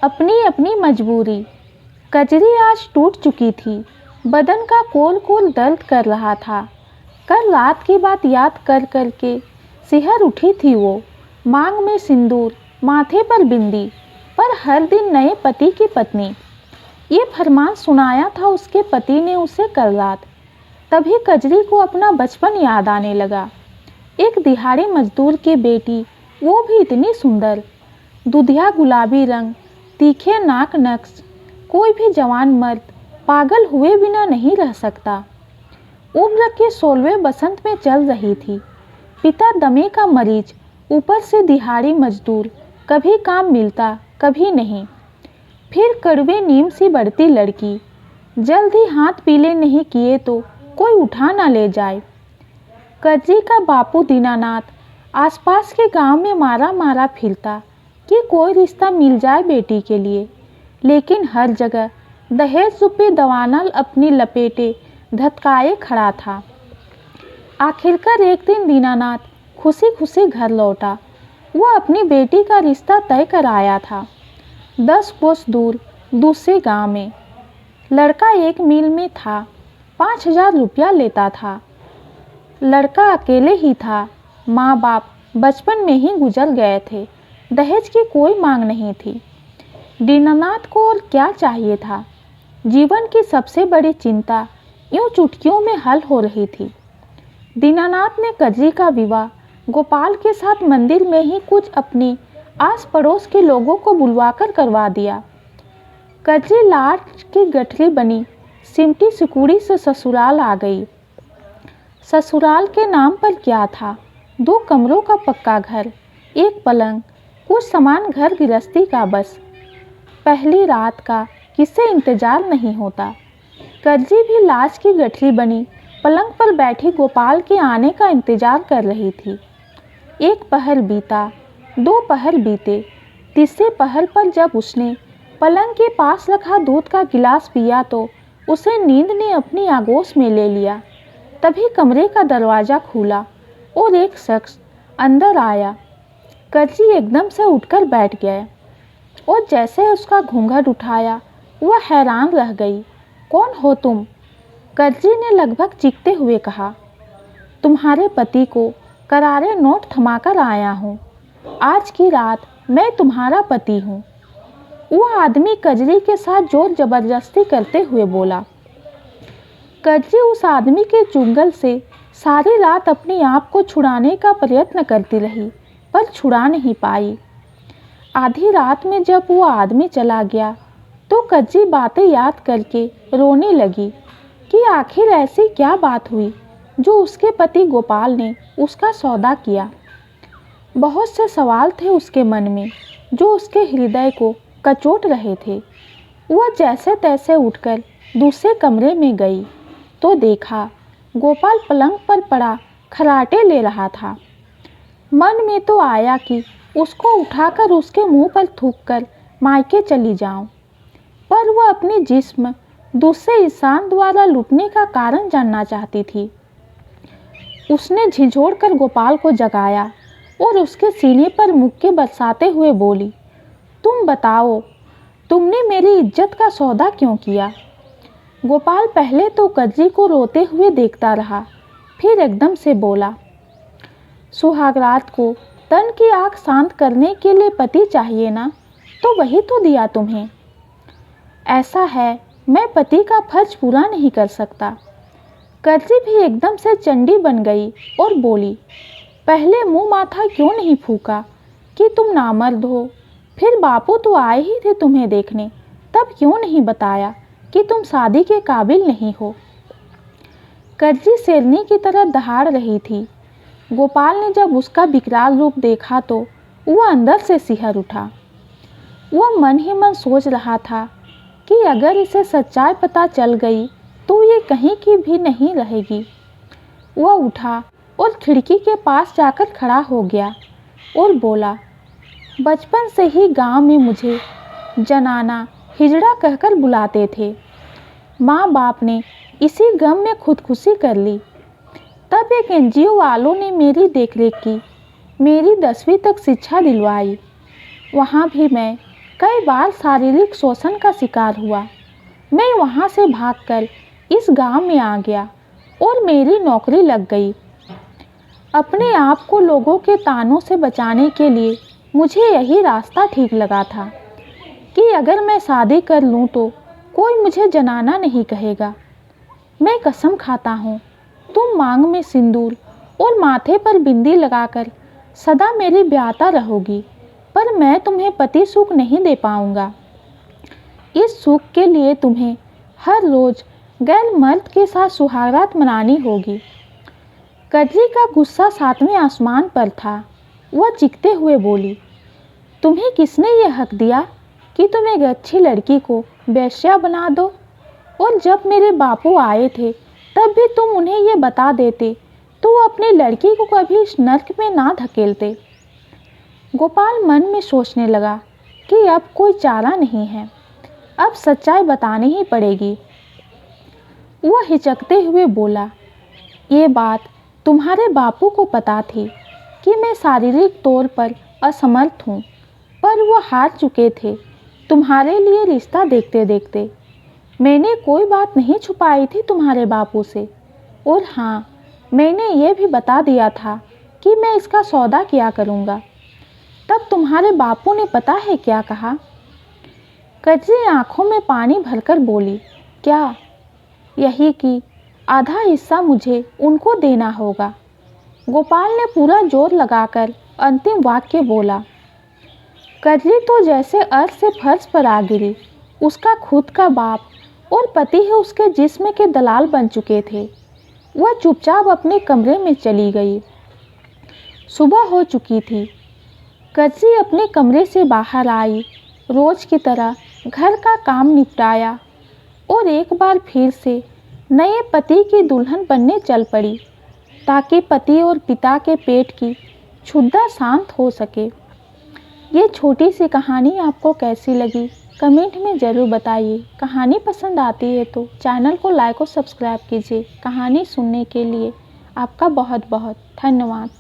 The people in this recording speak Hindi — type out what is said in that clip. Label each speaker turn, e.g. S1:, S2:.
S1: अपनी अपनी मजबूरी। कजरी आज टूट चुकी थी, बदन का कोल कोल दर्द कर रहा था। कल रात की बात याद कर कर के सिहर उठी थी वो। मांग में सिंदूर, माथे पर बिंदी, पर हर दिन नए पति की पत्नी। ये फरमान सुनाया था उसके पति ने उसे कल रात। तभी कजरी को अपना बचपन याद आने लगा। एक दिहाड़ी मजदूर की बेटी, वो भी इतनी सुंदर। दुधिया गुलाबी रंग, तीखे नाक नक्श। कोई भी जवान मर्द पागल हुए बिना नहीं रह सकता। उम्र के 16वें बसंत में चल रही थी। पिता दमे का मरीज, ऊपर से दिहाड़ी मजदूर। कभी काम मिलता, कभी नहीं। फिर कड़वे नीम सी बढ़ती लड़की। जल्द ही हाथ पीले नहीं किए तो कोई उठा ना ले जाए। कजरी का बापू दीनानाथ आसपास के गांव में मारा मारा फिरता कि कोई रिश्ता मिल जाए बेटी के लिए, लेकिन हर जगह दहेज रूपी दवानल अपनी लपेटे धतकाए खड़ा था। आखिरकार एक दिन दीनानाथ खुशी खुशी घर लौटा। वह अपनी बेटी का रिश्ता तय कर आया था, 10 कोस दूर दूसरे गांव में। लड़का एक मिल में था, 5,000 रुपया लेता था। लड़का अकेले ही था। माँ बाप बचपन में ही गुजर गए थे। दहेज की कोई मांग नहीं थी। दीनानाथ को और क्या चाहिए था। जीवन की सबसे बड़ी चिंता यूं चुटकियों में हल हो रही थी। दीनानाथ ने कजरी का विवाह गोपाल के साथ मंदिर में ही कुछ अपने आस पड़ोस के लोगों को बुलवाकर करवा दिया। कजरी लाट की गठरी बनी सिमटी सिकुड़ी से ससुराल आ गई। ससुराल के नाम पर क्या था, 2 कमरों का पक्का घर, एक पलंग, कुछ सामान घर गृहस्थी का बस। पहली रात का किसे इंतजार नहीं होता। कजरी भी लाश की गठरी बनी पलंग पर बैठी गोपाल के आने का इंतजार कर रही थी। एक पहर बीता, 2 पहर बीते। तीसरे पहर पर जब उसने पलंग के पास रखा दूध का गिलास पिया तो उसे नींद ने अपनी आगोश में ले लिया। तभी कमरे का दरवाज़ा खुला और एक शख्स अंदर आया। कजरी एकदम से उठकर बैठ गया और जैसे उसका घूंघट उठाया वह हैरान रह गई। कौन हो तुम? कजरी ने लगभग चीखते हुए कहा। तुम्हारे पति को करारे नोट थमाकर आया हूँ। आज की रात मैं तुम्हारा पति हूँ। वह आदमी कजरी के साथ जोर जबरदस्ती करते हुए बोला। कजरी उस आदमी के चुंगल से सारी रात अपने आप को छुड़ाने का प्रयत्न करती रही, पर छुड़ा नहीं पाई। आधी रात में जब वो आदमी चला गया तो कजरी बातें याद करके रोने लगी कि आखिर ऐसी क्या बात हुई जो उसके पति गोपाल ने उसका सौदा किया। बहुत से सवाल थे उसके मन में जो उसके हृदय को कचोट रहे थे। वह जैसे तैसे उठकर दूसरे कमरे में गई तो देखा गोपाल पलंग पर पड़ा खराटे ले रहा था। मन में तो आया कि उसको उठाकर उसके मुंह पर थूककर मायके चली जाऊं, पर वह अपने जिस्म दूसरे इंसान द्वारा लूटने का कारण जानना चाहती थी। उसने झिझोड़कर गोपाल को जगाया और उसके सीने पर मुक्के बरसाते हुए बोली, तुम बताओ, तुमने मेरी इज्जत का सौदा क्यों किया? गोपाल पहले तो कजरी को रोते हुए देखता रहा, फिर एकदम से बोला, सुहागरात को तन की आग शांत करने के लिए पति चाहिए ना, तो वही तो दिया तुम्हें। ऐसा है, मैं पति का फर्ज पूरा नहीं कर सकता। कजरी भी एकदम से चंडी बन गई और बोली, पहले मुंह माथा क्यों नहीं फूका कि तुम नामर्द हो? फिर बापू तो आए ही थे तुम्हें देखने, तब क्यों नहीं बताया कि तुम शादी के काबिल नहीं हो? कजरी शेरनी की तरह दहाड़ रही थी। गोपाल ने जब उसका विकराल रूप देखा तो वह अंदर से सिहर उठा। वह मन ही मन सोच रहा था कि अगर इसे सच्चाई पता चल गई तो ये कहीं की भी नहीं रहेगी। वह उठा और खिड़की के पास जाकर खड़ा हो गया और बोला, बचपन से ही गांव में मुझे जनाना हिजड़ा कहकर बुलाते थे। माँ बाप ने इसी गम में खुदकुशी कर ली। तब एक एनजीओ वालों ने मेरी देखरेख की, मेरी 10वीं तक शिक्षा दिलवाई। वहाँ भी मैं कई बार शारीरिक शोषण का शिकार हुआ। मैं वहाँ से भागकर इस गांव में आ गया और मेरी नौकरी लग गई। अपने आप को लोगों के तानों से बचाने के लिए मुझे यही रास्ता ठीक लगा था कि अगर मैं शादी कर लूँ तो कोई मुझे जनाना नहीं कहेगा। मैं कसम खाता हूँ, तुम मांग में सिंदूर और माथे पर बिंदी लगाकर सदा मेरी ब्याहता रहोगी, पर मैं तुम्हें पति सुख नहीं दे पाऊँगा। इस सुख के लिए तुम्हें हर रोज़ गैर मर्द के साथ सुहागरात मनानी होगी। कजरी का गुस्सा सातवें आसमान पर था। वह चीखते हुए बोली, तुम्हें किसने यह हक दिया कि तुम एक अच्छी लड़की को वेश्या बना दो? और जब मेरे बापू आए थे तब भी तुम उन्हें ये बता देते तो वो अपनी लड़की को कभी इस नर्क में ना धकेलते। गोपाल मन में सोचने लगा कि अब कोई चारा नहीं है, अब सच्चाई बतानी ही पड़ेगी। वह हिचकते हुए बोला, ये बात तुम्हारे बापू को पता थी कि मैं शारीरिक तौर पर असमर्थ हूँ, पर वो हार चुके थे तुम्हारे लिए रिश्ता देखते देखते। मैंने कोई बात नहीं छुपाई थी तुम्हारे बापू से, और हाँ, मैंने ये भी बता दिया था कि मैं इसका सौदा किया करूँगा। तब तुम्हारे बापू ने पता है क्या कहा? कजरी आंखों में पानी भरकर बोली, क्या? यही कि आधा हिस्सा मुझे उनको देना होगा। गोपाल ने पूरा जोर लगाकर अंतिम वाक्य बोला। कजरी तो जैसे अर्श से फर्श पर आ गिरी। उसका खुद का बाप और पति ही उसके जिस्म के दलाल बन चुके थे। वह चुपचाप अपने कमरे में चली गई। सुबह हो चुकी थी। कजरी अपने कमरे से बाहर आई, रोज की तरह घर का काम निपटाया और एक बार फिर से नए पति की दुल्हन बनने चल पड़ी, ताकि पति और पिता के पेट की क्षुधा शांत हो सके। ये छोटी सी कहानी आपको कैसी लगी कमेंट में ज़रूर बताइए। कहानी पसंद आती है तो चैनल को लाइक और सब्सक्राइब कीजिए। कहानी सुनने के लिए आपका बहुत बहुत धन्यवाद।